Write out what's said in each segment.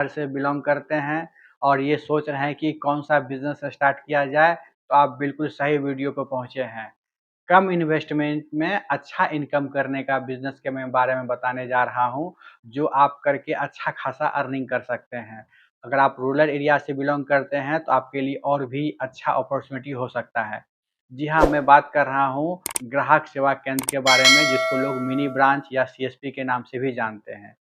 घर से बिलोंग करते हैं और ये सोच रहे हैं कि कौन सा बिजनेस स्टार्ट किया जाए, तो आप बिल्कुल सही वीडियो पे पहुंचे हैं। कम इन्वेस्टमेंट में अच्छा इनकम करने का बिजनेस के मैं बारे में बताने जा रहा हूं, जो आप करके अच्छा खासा अर्निंग कर सकते हैं। अगर आप रूरल एरिया से बिलोंग करते हैं तो आपके लिए और भी अच्छा अपॉर्चुनिटी हो सकता है। जी हाँ, मैं बात कर रहा हूँ ग्राहक सेवा केंद्र के बारे में, जिसको लोग मिनी ब्रांच या सीएसपी के नाम से भी जानते हैं।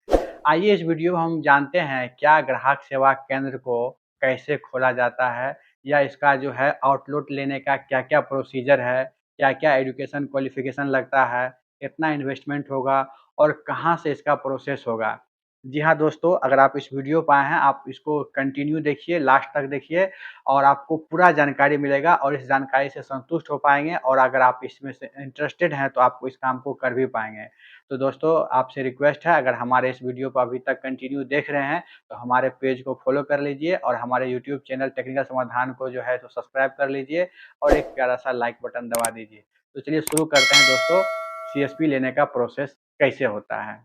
आइए इस वीडियो में हम जानते हैं क्या ग्राहक सेवा केंद्र को कैसे खोला जाता है, या इसका जो है आउटलेट लेने का क्या-क्या प्रोसीजर है, क्या-क्या एजुकेशन क्वालिफिकेशन लगता है, कितना इन्वेस्टमेंट होगा और कहाँ से इसका प्रोसेस होगा। जी हाँ दोस्तों, अगर आप इस वीडियो पे आए हैं, आप इसको कंटिन्यू देखिए, लास्ट तक देखिए और आपको पूरा जानकारी मिलेगा और इस जानकारी से संतुष्ट हो पाएँगे, और अगर आप इसमें से इंटरेस्टेड हैं तो आप इस काम को कर भी पाएँगे। तो दोस्तों, आपसे रिक्वेस्ट है, अगर हमारे इस वीडियो को अभी तक कंटिन्यू देख रहे हैं तो हमारे पेज को फॉलो कर लीजिए और हमारे यूट्यूब चैनल टेक्निकल समाधान को जो है तो सब्सक्राइब कर लीजिए और एक प्यारा सा लाइक बटन दबा दीजिए। तो चलिए शुरू करते हैं दोस्तों, सीएसपी लेने का प्रोसेस कैसे होता है।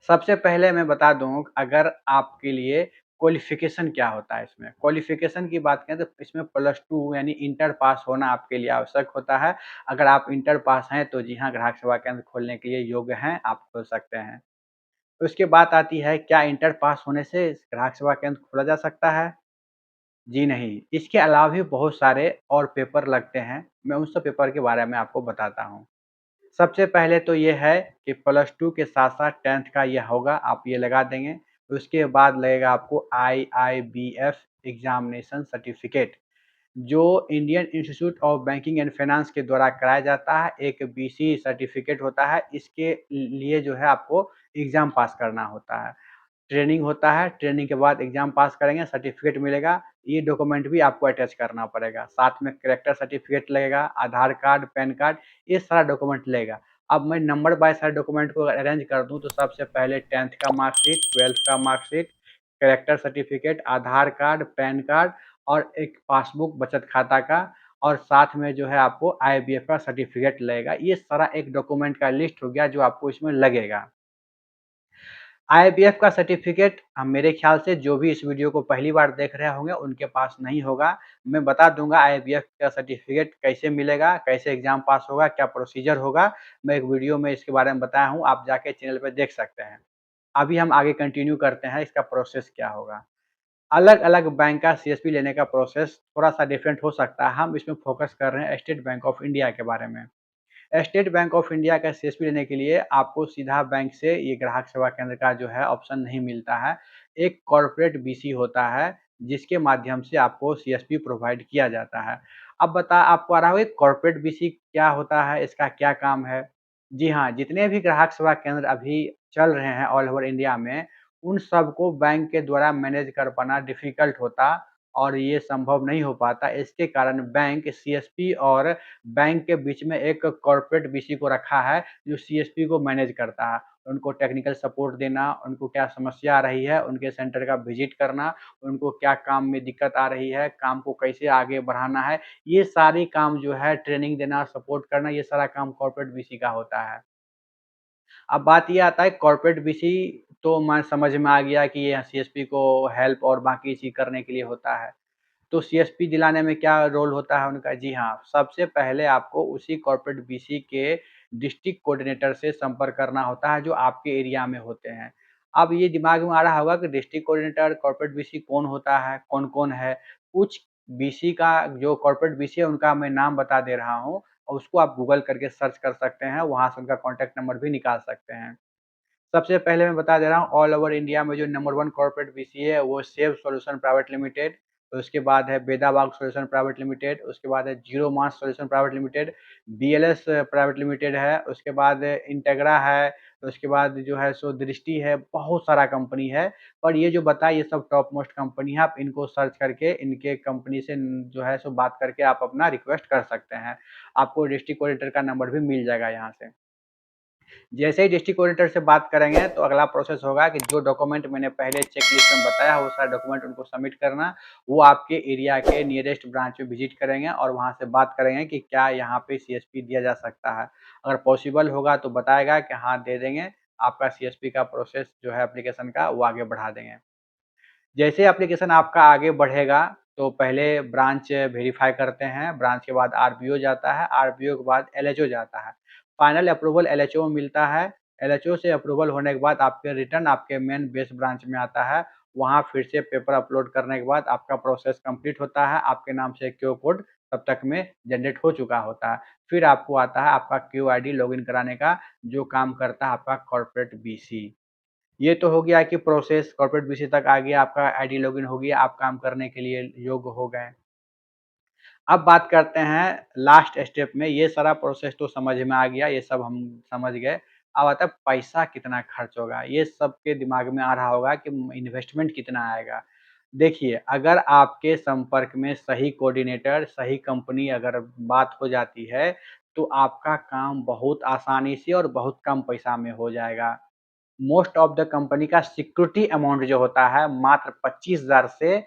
सबसे पहले मैं बता दूँ, अगर आपके लिए क्वालिफ़िकेशन क्या होता है इसमें। क्वालिफ़िकेशन की बात करें तो इसमें +2 यानी इंटर पास होना आपके लिए आवश्यक होता है। अगर आप इंटर पास हैं तो जी हाँ, ग्राहक सेवा केंद्र खोलने के लिए योग्य हैं, आप खोल सकते हैं। उसके बाद आती है, क्या इंटर पास होने से ग्राहक सेवा केंद्र खोला जा सकता है? जी नहीं, इसके अलावा भी बहुत सारे और पेपर लगते हैं। मैं उन सब पेपर के बारे में आपको बताता हूँ। सबसे पहले तो ये है कि +2 के साथ-साथ 10th का ये होगा, आप ये लगा देंगे। उसके बाद लगेगा आपको आईआईबीएफ एग्ज़ामिनेशन सर्टिफ़िकेट, जो Indian institute of banking and finance के द्वारा कराया जाता है। एक बीसी सर्टिफ़िकेट होता है, इसके लिए जो है आपको एग्ज़ाम पास करना होता है। ट्रेनिंग होता है, ट्रेनिंग के बाद एग्ज़ाम पास करेंगे, सर्टिफ़िकेट मिलेगा। ये डॉक्यूमेंट भी आपको अटैच करना पड़ेगा। साथ में कैरेक्टर सर्टिफ़िकेट लगेगा, आधार कार्ड, पैन कार्ड, ये सारा डॉक्यूमेंट लगेगा। अब मैं नंबर बाय सारे डॉक्यूमेंट को अरेंज कर दूँ तो सबसे पहले 10th का मार्कशीट, 12th का मार्कशीट, कैरेक्टर सर्टिफ़िकेट, आधार कार्ड, पैन कार्ड और एक पासबुक बचत खाता का, और साथ में जो है आपको आईबीएफ का सर्टिफ़िकेट लगेगा। ये सारा एक डॉक्यूमेंट का लिस्ट हो गया जो आपको इसमें लगेगा। आईबीएफ का सर्टिफ़िकेट मेरे ख़्याल से जो भी इस वीडियो को पहली बार देख रहे होंगे उनके पास नहीं होगा। मैं बता दूँगा आईबीएफ का सर्टिफ़िकेट कैसे मिलेगा, कैसे एग्ज़ाम पास होगा, क्या प्रोसीजर होगा। मैं एक वीडियो में इसके बारे में बताया हूँ, आप जाके चैनल पे देख सकते हैं। अभी हम आगे कंटिन्यू करते हैं, इसका प्रोसेस क्या होगा। अलग-अलग बैंक का सीएसपी लेने का प्रोसेस थोड़ा-सा डिफरेंट हो सकता है। हम इसमें फ़ोकस कर रहे हैं स्टेट बैंक ऑफ इंडिया के बारे में। स्टेट बैंक ऑफ इंडिया का सीएसपी लेने के लिए आपको सीधा बैंक से ये ग्राहक सेवा केंद्र का जो है ऑप्शन नहीं मिलता है। एक कॉर्पोरेट बीसी होता है, जिसके माध्यम से आपको सीएसपी प्रोवाइड किया जाता है। अब आपको आ रहा होगा कॉर्पोरेट बीसी क्या होता है, इसका क्या काम है? जी हाँ, जितने भी ग्राहक सेवा केंद्र अभी चल रहे हैं ऑल ओवर इंडिया में, उन सबको बैंक के द्वारा मैनेज कर पाना डिफ़िकल्ट होता और ये संभव नहीं हो पाता। इसके कारण बैंक सीएसपी और बैंक के बीच में एक कॉर्पोरेट बीसी को रखा है, जो सीएसपी को मैनेज करता है। उनको टेक्निकल सपोर्ट देना, उनको क्या समस्या आ रही है, उनके सेंटर का विज़िट करना, उनको क्या काम में दिक्कत आ रही है, काम को कैसे आगे बढ़ाना है, ये सारी काम जो है ट्रेनिंग देना, सपोर्ट करना, ये सारा काम कॉर्पोरेट बीसी का होता है। अब बात ये आता है कॉर्पोरेट बीसी, तो मैं समझ में आ गया कि ये सीएसपी को हेल्प और बाकी चीज़ करने के लिए होता है। तो सीएसपी दिलाने में क्या रोल होता है उनका? जी हाँ, सबसे पहले आपको उसी कॉर्पोरेट बीसी के डिस्ट्रिक्ट कोऑर्डिनेटर से संपर्क करना होता है, जो आपके एरिया में होते हैं। अब ये दिमाग में आ रहा होगा कि डिस्ट्रिक्ट कोऑर्डिनेटर, कॉर्पोरेट बीसी कौन होता है, कौन-कौन है? कुछ बीसी का जो कॉर्पोरेट बीसी है उनका मैं नाम बता दे रहा हूँ और उसको आप गूगल करके सर्च कर सकते हैं, वहाँ से उनका कॉन्टैक्ट नंबर भी निकाल सकते हैं। सबसे पहले मैं बता दे रहा हूँ, ऑल ओवर इंडिया में जो नंबर 1 कॉर्पोरेट बीसी है वो सेव सॉल्यूशन प्राइवेट लिमिटेड, उसके बाद है बेदाबाग सॉल्यूशन प्राइवेट लिमिटेड, उसके बाद है zero mass solution private limited, BLS private limited है, उसके बाद इंटेग्रा है, उसके बाद जो है सो दृष्टि है, बहुत सारा कंपनी है। पर ये जो बताया ये सब टॉप मोस्ट कंपनी है, आप इनको सर्च करके इनके कंपनी से जो है सो बात करके आप अपना रिक्वेस्ट कर सकते हैं। आपको डिस्ट्रिक्ट कोऑर्डिनेटर का नंबर भी मिल जाएगा यहाँ से। जैसे ही डिस्ट्रिक्ट कोऑर्डिनेटर से बात करेंगे तो अगला प्रोसेस होगा कि जो डॉक्यूमेंट मैंने पहले चेकलिस्ट में बताया वो सारे डॉक्यूमेंट उनको सबमिट करना। वो आपके एरिया के नियरेस्ट ब्रांच में विजिट करेंगे और वहाँ से बात करेंगे कि क्या यहाँ पे सीएसपी दिया जा सकता है। अगर पॉसिबल होगा तो बताएगा कि हाँ दे देंगे, आपका सीएसपी का प्रोसेस जो है एप्लीकेशन का वो आगे बढ़ा देंगे। जैसे एप्लीकेशन आपका आगे बढ़ेगा, तो पहले ब्रांच वेरीफ़ाई करते हैं, ब्रांच के बाद आरबीओ जाता है, आरबीओ के बाद एलएचओ जाता है। फाइनल अप्रूवल एलएचओ में मिलता है, एलएचओ से अप्रूवल होने के बाद आपके रिटर्न आपके मेन बेस ब्रांच में आता है। वहाँ फिर से पेपर अपलोड करने के बाद आपका प्रोसेस कंप्लीट होता है, आपके नाम से क्यू कोड तब तक में जनरेट हो चुका होता है। फिर आपको आता है आपका क्यूआईडी लॉगिन कराने का, जो काम करता है आपका कॉर्पोरेट बीसी। ये तो हो गया कि प्रोसेस कॉर्पोरेट बीसी तक आ गया, आपका आईडी लॉगिन हो गया, आप काम करने के लिए योग्य हो गए। अब बात करते हैं लास्ट स्टेप में, ये सारा प्रोसेस तो समझ में आ गया, ये सब हम समझ गए। अब आता है पैसा कितना खर्च होगा, ये सबके दिमाग में आ रहा होगा कि इन्वेस्टमेंट कितना आएगा। देखिए, अगर आपके संपर्क में सही कोऑर्डिनेटर, सही कंपनी अगर बात हो जाती है, तो आपका काम बहुत आसानी से और बहुत कम पैसा में हो जाएगा। मोस्ट ऑफ द कंपनी का सिक्योरिटी अमाउंट जो होता है मात्र 25,000 से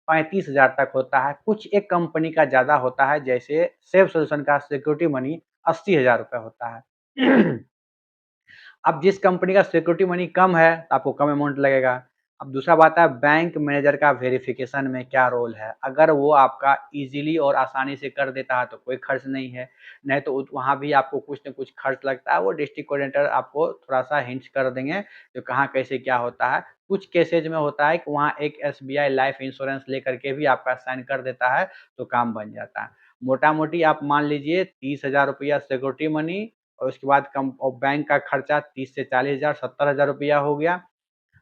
35,000 तक होता है। कुछ एक कंपनी का ज़्यादा होता है, जैसे सेफ सॉल्यूशन का सिक्योरिटी मनी 80,000 रुपए होता है। अब जिस कंपनी का सिक्योरिटी मनी कम है, तो आपको कम अमाउंट लगेगा। अब दूसरा बात है बैंक मैनेजर का वेरिफिकेशन में क्या रोल है। अगर वो आपका ईज़िली और आसानी से कर देता है तो कोई खर्च नहीं है, नहीं तो वहाँ भी आपको कुछ न कुछ खर्च लगता है। वो डिस्ट्रिक्ट कोऑर्डिनेटर आपको थोड़ा-सा हिंट्स कर देंगे, तो कहाँ कैसे क्या होता है। कुछ केसेज़ में होता है कि वहाँ एक एसबीआई लाइफ इंश्योरेंस लेकर के भी आपका साइन कर देता है, तो काम बन जाता है। मोटा-मोटी आप मान लीजिए 30,000 रुपया सिक्योरिटी मनी और उसके बाद कम और बैंक का खर्चा 30 से 40,000 70,000 रुपया हो गया।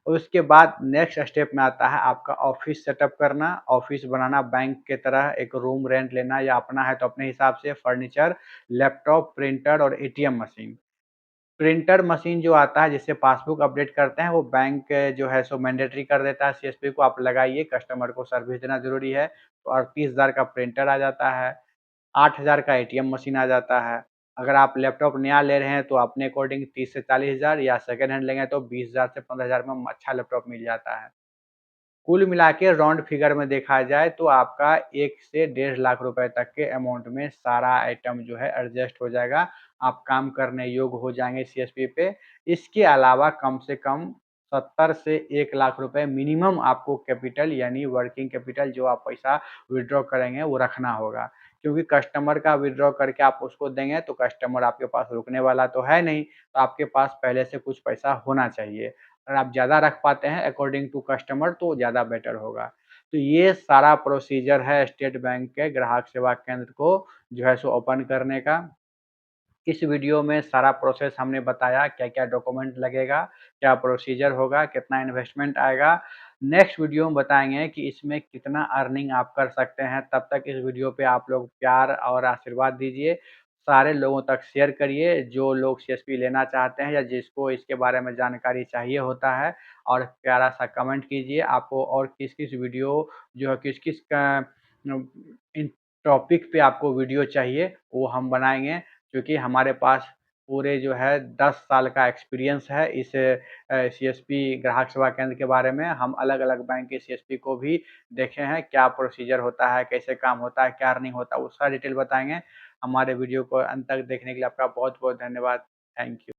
और उसके बाद नेक्स्ट स्टेप में आता है आपका ऑफ़िस सेटअप करना, ऑफ़िस बनाना बैंक के तरह, एक रूम रेंट लेना या अपना है तो अपने हिसाब से फर्नीचर, लैपटॉप, प्रिंटर और एटीएम मशीन। प्रिंटर मशीन जो आता है जिससे पासबुक अपडेट करते हैं, वो बैंक जो है सो मैंडेटरी कर देता है सीएसपी को, आप लगाइए, कस्टमर को सर्विस देना ज़रूरी है। तो 38,000 का प्रिंटर आ जाता है। 8,000 का एटीएम मशीन आ जाता है। अगर आप लैपटॉप नया ले रहे हैं तो अपने अकॉर्डिंग 30 से 40,000 या सेकंड हैंड लेंगे तो 20,000 से 15,000 में अच्छा लैपटॉप मिल जाता है। कुल मिला के राउंड फिगर में देखा जाए तो आपका 1 से डेढ़ लाख रुपए तक के अमाउंट में सारा आइटम जो है एडजस्ट हो जाएगा। आप काम करने योग्य हो जाएँगे सीएसपी पे। इसके अलावा कम से कम 70 से 1 लाख रुपए मिनिमम आपको कैपिटल यानी वर्किंग कैपिटल जो आप पैसा विथड्रॉ करेंगे वो रखना होगा। क्योंकि कस्टमर का विथड्रॉ करके आप उसको देंगे तो कस्टमर आपके पास रुकने वाला तो है नहीं, तो आपके पास पहले से कुछ पैसा होना चाहिए। अगर आप ज़्यादा रख पाते हैं अकॉर्डिंग टू कस्टमर तो ज़्यादा बेटर होगा। तो ये सारा प्रोसीजर है स्टेट बैंक के ग्राहक सेवा केंद्र को जो है सो ओपन करने का। इस वीडियो में सारा प्रोसेस हमने बताया, क्या-क्या डॉक्यूमेंट लगेगा, क्या प्रोसीजर होगा, कितना इन्वेस्टमेंट आएगा। नेक्स्ट वीडियो में बताएँगे कि इसमें कितना अर्निंग आप कर सकते हैं। तब तक इस वीडियो पे आप लोग प्यार और आशीर्वाद दीजिए। सारे लोगों तक शेयर करिए, जो लोग सीएसपी लेना चाहते हैं या जिसको इसके बारे में जानकारी चाहिए होता है और प्यारा-सा कमेंट कीजिए। आपको और किस-किस वीडियो जो है किस-किस का इन टॉपिक पे आपको वीडियो चाहिए, वो हम बनाएँगे। क्योंकि हमारे पास पूरे जो है 10 साल का एक्सपीरियंस है इस सीएसपी ग्राहक सेवा केंद्र के बारे में। हम अलग-अलग बैंक के सीएसपी को भी देखे हैं, क्या प्रोसीजर होता है, कैसे काम होता है, क्या अर्निंग होता है, वो सारा डिटेल बताएँगे। हमारे वीडियो को अंत तक देखने के लिए आपका बहुत-बहुत धन्यवाद। Thank you.